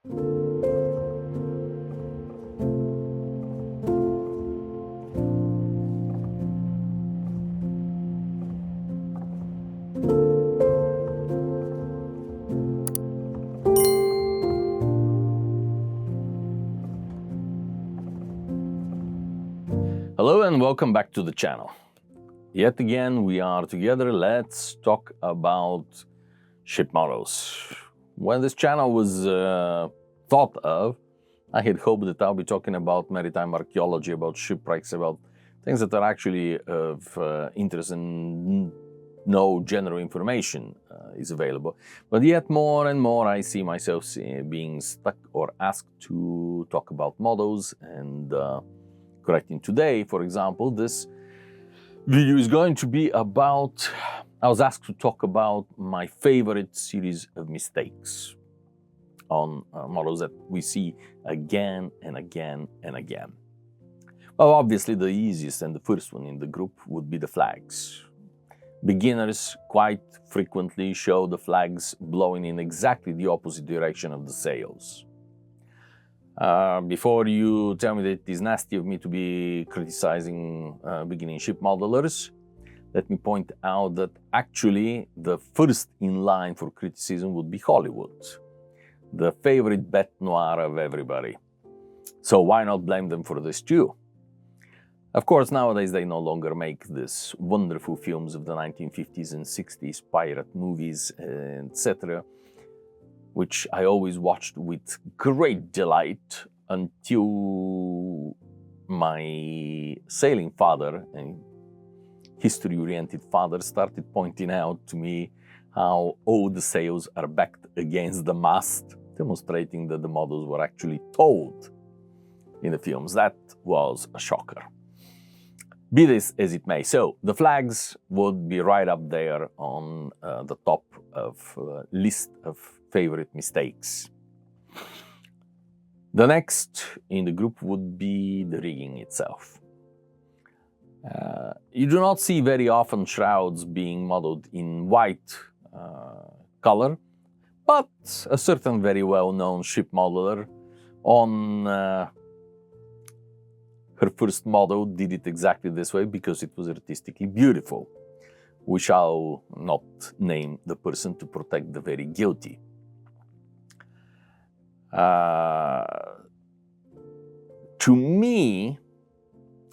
Hello and welcome back to the channel. Yet again we are together. Let's talk about ship models. When this channel was thought of, I had hoped that I'll be talking about maritime archaeology, about shipwrecks, about things that are actually of interest and no general information is available. But yet more and more I see myself being stuck or asked to talk about models and correcting. Today, for example, this video is going to be about, I was asked to talk about my favorite series of mistakes on models that we see again and again and again. Well, obviously the easiest and the first one in the group would be the flags. Beginners quite frequently show the flags blowing in exactly the opposite direction of the sails. Before you tell me that it is nasty of me to be criticizing beginning ship modelers, let me point out that actually the first in line for criticism would be Hollywood, the favorite bête noire of everybody. So why not blame them for this too? Of course, nowadays they no longer make these wonderful films of the 1950s and 60s, pirate movies, etc., which I always watched with great delight until my sailing father and history-oriented father started pointing out to me how all the sails are backed against the mast, demonstrating that the models were actually towed in the films. That was a shocker. Be this as it may, so the flags would be right up there on the top of list of favorite mistakes. The next in the group would be the rigging itself. You do not see very often shrouds being modeled in white color, but a certain very well-known ship modeler on her first model did it exactly this way because it was artistically beautiful. We shall not name the person to protect the very guilty. To me,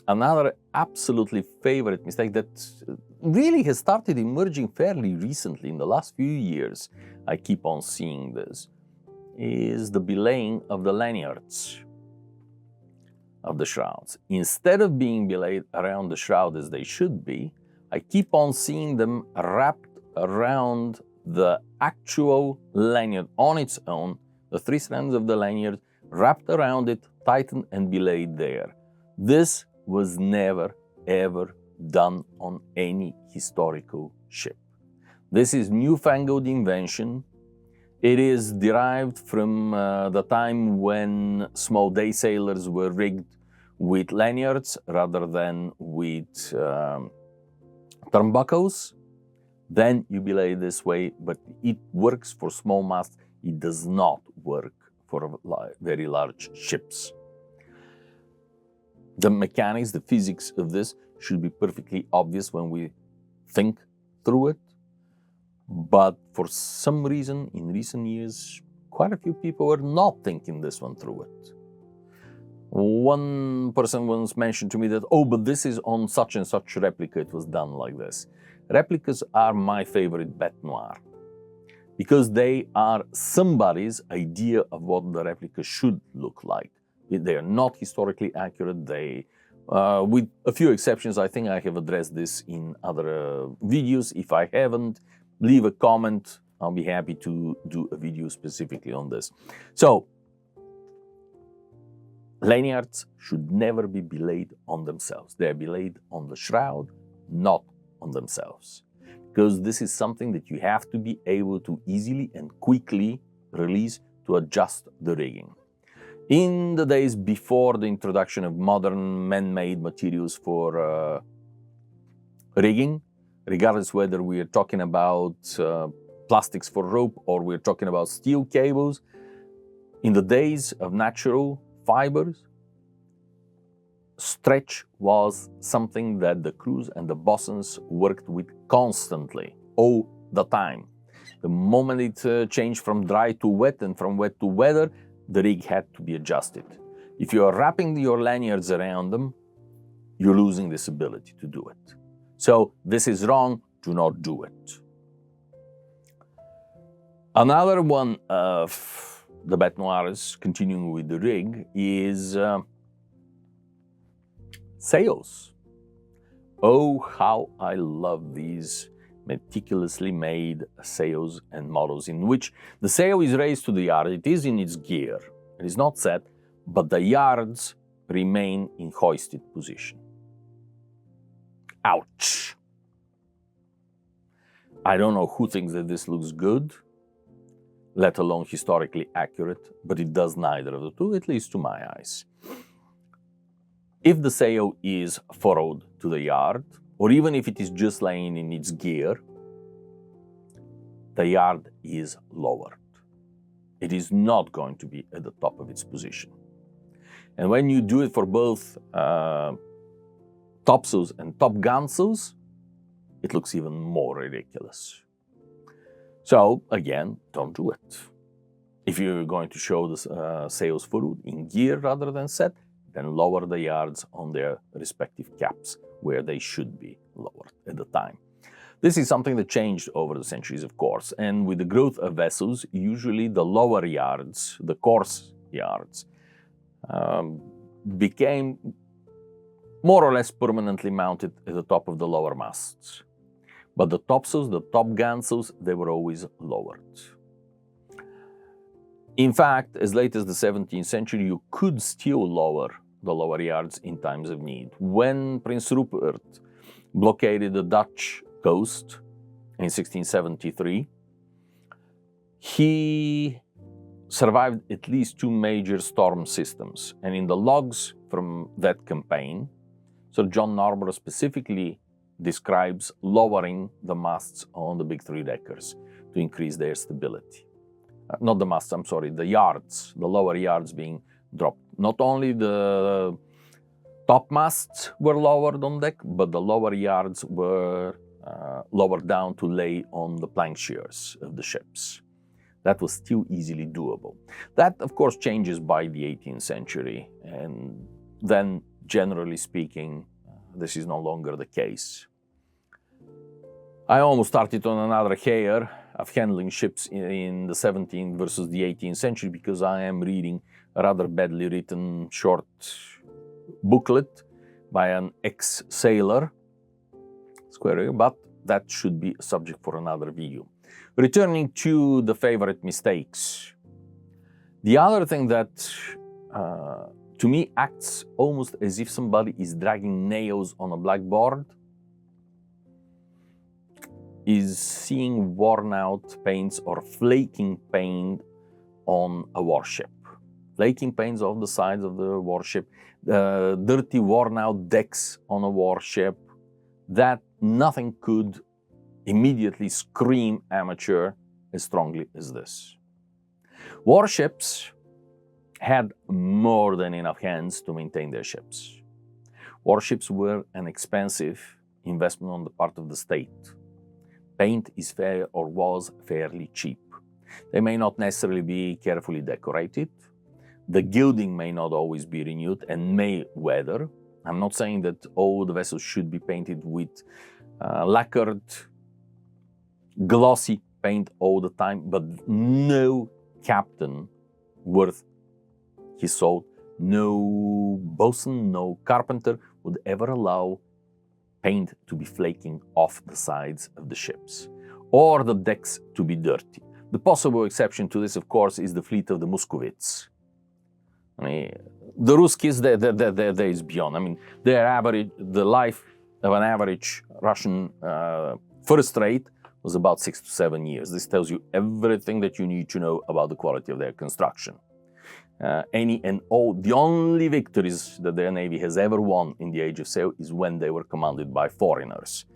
another absolutely favorite mistake that really has started emerging fairly recently in the last few years, I keep on seeing this, is the belaying of the lanyards of the shrouds. Instead of being belayed around the shroud as they should be, I keep on seeing them wrapped around the actual lanyard on its own, the three strands of the lanyard wrapped around it, tightened and belayed there. This was never ever done on any historical ship. This is newfangled invention. It is derived from the time when small day sailors were rigged with lanyards rather than with turnbuckles. Then you belay this way, but it works for small masts. It does not work for very large ships. The mechanics, the physics of this should be perfectly obvious when we think through it. But for some reason, in recent years, quite a few people were not thinking this one through it. One person once mentioned to me that, oh, but this is on such and such replica, it was done like this. Replicas are my favorite bête noire, because they are somebody's idea of what the replica should look like. They are not historically accurate. They, with a few exceptions, I think I have addressed this in other videos. If I haven't, leave a comment. I'll be happy to do a video specifically on this. So, lanyards should never be belayed on themselves. They are belayed on the shroud, not on themselves. Because this is something that you have to be able to easily and quickly release to adjust the rigging. In the days before the introduction of modern man-made materials for rigging, regardless whether we are talking about plastics for rope or we're talking about steel cables, In the days of natural fibers, stretch was something that the crews and the bosuns worked with constantly, all the time. The moment it changed from dry to wet and from wet to weather, the rig had to be adjusted. If you are wrapping your lanyards around them, you're losing this ability to do it. So this is wrong, do not do it. Another one of the bêtes noires, continuing with the rig, is sails. Oh, how I love these meticulously made sails and models in which the sail is raised to the yard. It is in its gear. It is not set, but the yards remain in hoisted position. Ouch! I don't know who thinks that this looks good, let alone historically accurate, but it does neither of the two, at least to my eyes. If the sail is furrowed to the yard, or even if it is just laying in its gear, the yard is lowered. It is not going to be at the top of its position. And when you do it for both topsails and topgunsails, it looks even more ridiculous. So again, don't do it. If you're going to show the sails furrowed in gear rather than set, then lower the yards on their respective caps where they should be lowered at the time. This is something that changed over the centuries, of course, and with the growth of vessels, usually the lower yards, the course yards, became more or less permanently mounted at the top of the lower masts. But the topsails, the topgunsails, they were always lowered. In fact, as late as the 17th century, you could still lower the lower yards in times of need. When Prince Rupert blockaded the Dutch coast in 1673, he survived at least 2 major storm systems. And in the logs from that campaign, Sir John Narborough specifically describes lowering the masts on the big 3-deckers to increase their stability. Not the masts, I'm sorry, the yards, the lower yards being dropped. Not only the top masts were lowered on deck, but the lower yards were lowered down to lay on the plank shears of the ships. That was still easily doable. That, of course, changes by the 18th century, and then, generally speaking, this is no longer the case. I almost started on another hair of handling ships in the 17th versus the 18th century because I am reading a rather badly written short booklet by an ex-sailor, but that should be a subject for another video. Returning to the favorite mistakes. The other thing that to me acts almost as if somebody is dragging nails on a blackboard is seeing worn out paints or flaking paint on a warship. Flaking paints on the sides of the warship, dirty worn out decks on a warship, that nothing could immediately scream amateur as strongly as this. Warships had more than enough hands to maintain their ships. Warships were an expensive investment on the part of the state. Paint is fair or was fairly cheap. They may not necessarily be carefully decorated. The gilding may not always be renewed and may weather. I'm not saying that all the vessels should be painted with lacquered, glossy paint all the time, but no captain worth his salt, no bosun, no carpenter would ever allow paint to be flaking off the sides of the ships, or the decks to be dirty. The possible exception to this, of course, is the fleet of the Muscovits. I mean, the Ruskies, there is beyond. I mean, the life of an average Russian first rate was about 6 to 7 years. This tells you everything that you need to know about the quality of their construction. Any and all, the only victories that their navy has ever won in the Age of Sail is when they were commanded by foreigners,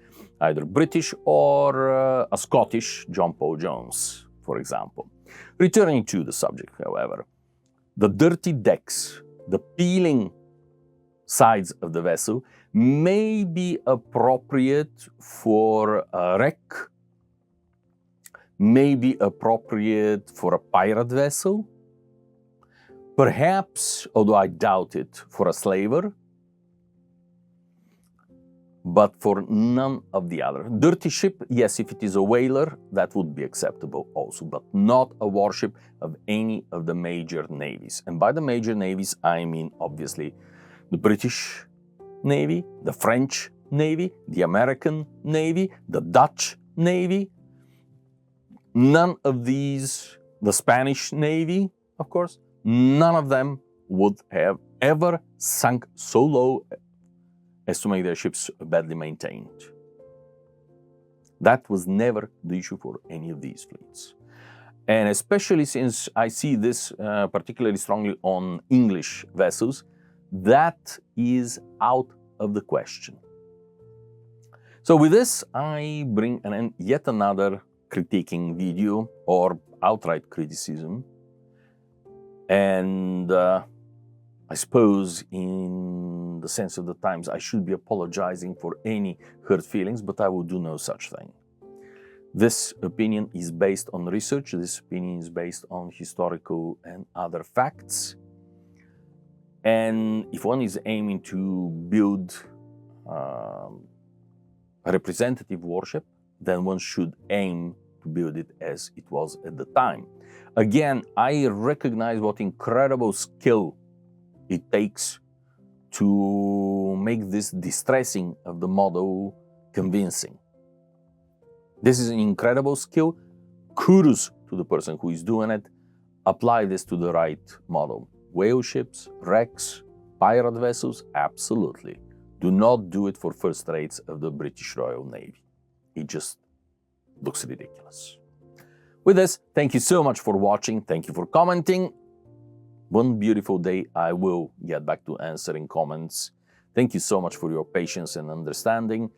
either British or a Scottish John Paul Jones, for example. Returning to the subject, however, The dirty decks, the peeling sides of the vessel may be appropriate for a wreck, may be appropriate for a pirate vessel, perhaps, although I doubt it, for a slaver, but for none of the other. Dirty ship, yes, if it is a whaler, that would be acceptable also, but not a warship of any of the major navies. And by the major navies, I mean, obviously, the British Navy, the French Navy, the American Navy, the Dutch Navy. None of these, the Spanish Navy, of course, none of them would have ever sunk so low as to make their ships badly maintained. That was never the issue for any of these fleets. And especially since I see this particularly strongly on English vessels, that is out of the question. So with this, I bring an end yet another critiquing video or outright criticism. And I suppose in the sense of the times, I should be apologizing for any hurt feelings, but I will do no such thing. This opinion is based on research. This opinion is based on historical and other facts. And if one is aiming to build a representative warship, then one should aim to build it as it was at the time. Again, I recognize what incredible skill it takes to make this distressing of the model convincing. This is an incredible skill. Kudos to the person who is doing it. Apply this to the right model. Whale ships, wrecks, pirate vessels, absolutely. Do not do it for first rates of the British Royal Navy. It just looks ridiculous. With this, thank you so much for watching. Thank you for commenting. One beautiful day, I will get back to answering comments. Thank you so much for your patience and understanding.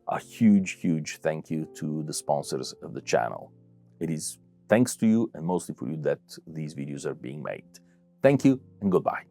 A huge, huge thank you to the sponsors of the channel. It is thanks to you and mostly for you that these videos are being made. Thank you and goodbye.